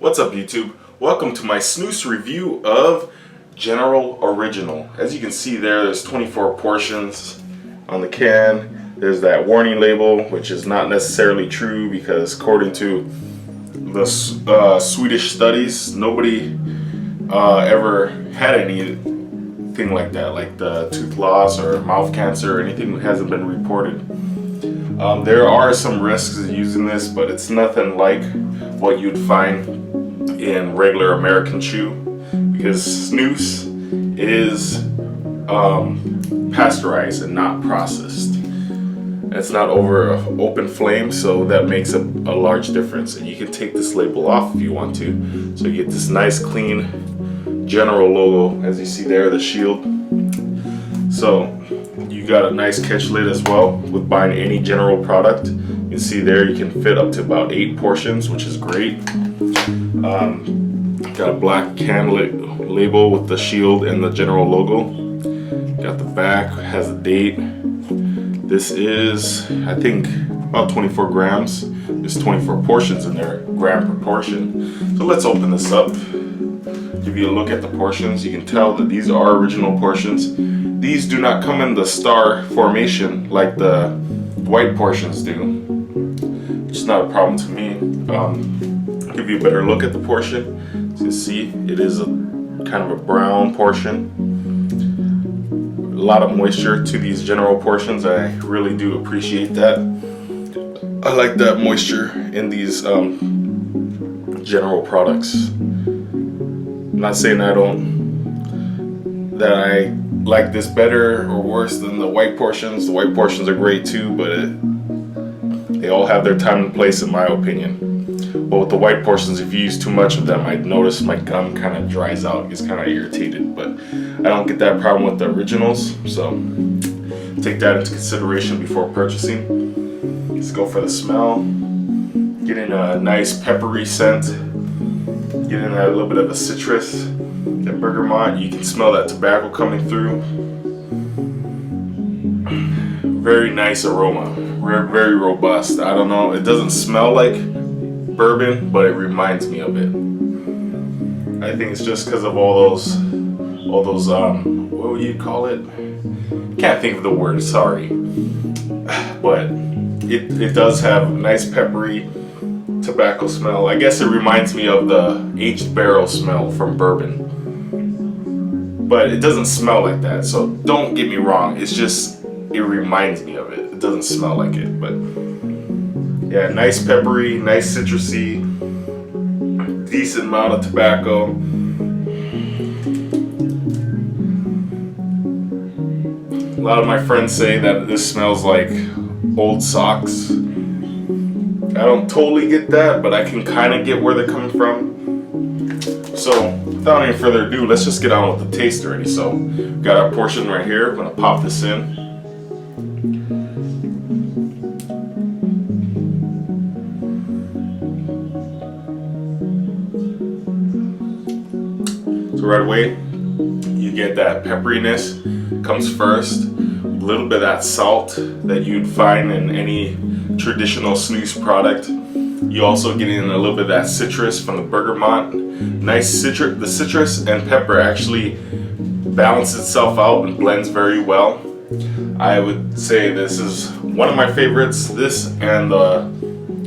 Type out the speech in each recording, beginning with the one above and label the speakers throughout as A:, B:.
A: What's up, YouTube? Welcome to my Snus review of General Original. As you can see there's 24 portions on the can. There's that warning label, which is not necessarily true because according to the Swedish studies, nobody ever had anything like that, like the tooth loss or mouth cancer or anything hasn't been reported. There are some risks using this, but it's nothing like what you'd find in regular American chew, because snus is pasteurized and not processed. It's not over an open flame, so that makes a large difference. And you can take this label off if you want to, so you get this nice clean General logo, as you see there, the shield. So you got a nice catch lid as well with buying any General product. You can see there you can fit up to about 8 portions, which is great. Got a black can label with the shield and the General logo. Got the back, has a date. This is, I think, about 24 grams. There's 24 portions in there, gram per portion. So let's open this up. Give you a look at the portions. You can tell that these are original portions. These do not come in the star formation like the white portions do, which is not a problem to me. Give you a better look at the portion. As you can see, it is a kind of a brown portion. A lot of moisture to these General portions. I really do appreciate that. I like that moisture in these General products. I'm not saying that I like this better or worse than the white portions. The white portions are great too, but they all have their time and place in my opinion. But with the white portions, if you use too much of them, I notice my gum kind of dries out, gets kind of irritated. But I don't get that problem with the originals, so take that into consideration before purchasing. Let's go for the smell. Getting a nice peppery scent. Getting a little bit of a citrus, that bergamot. You can smell that tobacco coming through. Very nice aroma. Very robust. I don't know. It doesn't smell like bourbon, but it reminds me of it. I think it's just because of all those what would you call it? Can't think of the word, sorry. But it does have a nice peppery tobacco smell. I guess it reminds me of the aged barrel smell from bourbon. But it doesn't smell like that, so don't get me wrong. It's just, it reminds me of it. It doesn't smell like it, but yeah, nice peppery, nice citrusy, decent amount of tobacco. A lot of my friends say that this smells like old socks. I don't totally get that, but I can kind of get where they're coming from. So without any further ado, let's just get on with the taste already. So we've got our portion right here. I'm gonna pop this in. So right away, you get that pepperiness comes first. A little bit of that salt that you'd find in any traditional snus product. You also get in a little bit of that citrus from the bergamot. Nice citrus. The citrus and pepper actually balance itself out and blends very well. I would say this is one of my favorites. This and the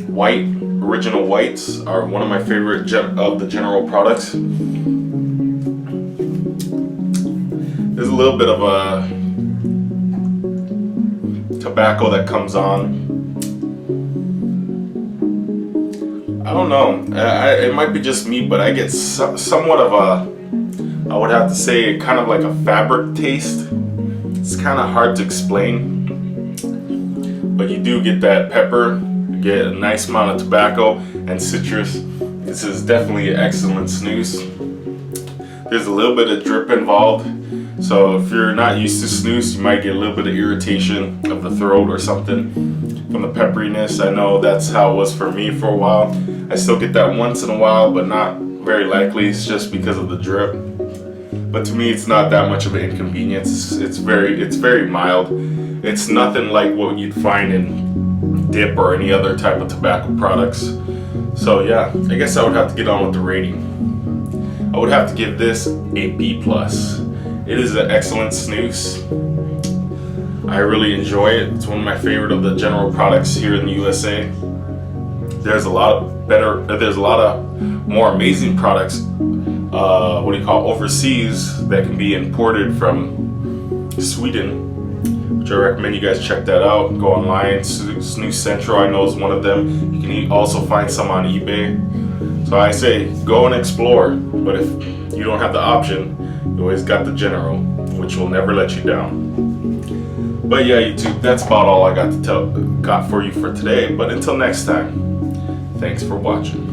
A: white original whites are one of my favorite of the General products. There's a little bit of a tobacco that comes on. I don't know. It might be just me, but I get somewhat of a, I would have to say, kind of like a fabric taste. It's kind of hard to explain, but you do get that pepper. You get a nice amount of tobacco and citrus. This is definitely an excellent snus. There's a little bit of drip involved. So if you're not used to snus, you might get a little bit of irritation of the throat or something from the pepperiness. I know that's how it was for me for a while. I still get that once in a while, but not very likely. It's just because of the drip. But to me, it's not that much of an inconvenience. It's very mild. It's nothing like what you'd find in dip or any other type of tobacco products. So yeah, I guess I would have to get on with the rating. I would have to give this a B+. It is an excellent snus. I really enjoy it. It's one of my favorite of the general products here in the USA. There's a lot of more amazing products, overseas, that can be imported from Sweden, which I recommend you guys check that out. Go online, Snus Central, I know is one of them. You can also find some on eBay. So I say go and explore, but if you don't have the option, you always got the general, which will never let you down. But yeah, YouTube, that's about all I got for you for today. But until next time, thanks for watching.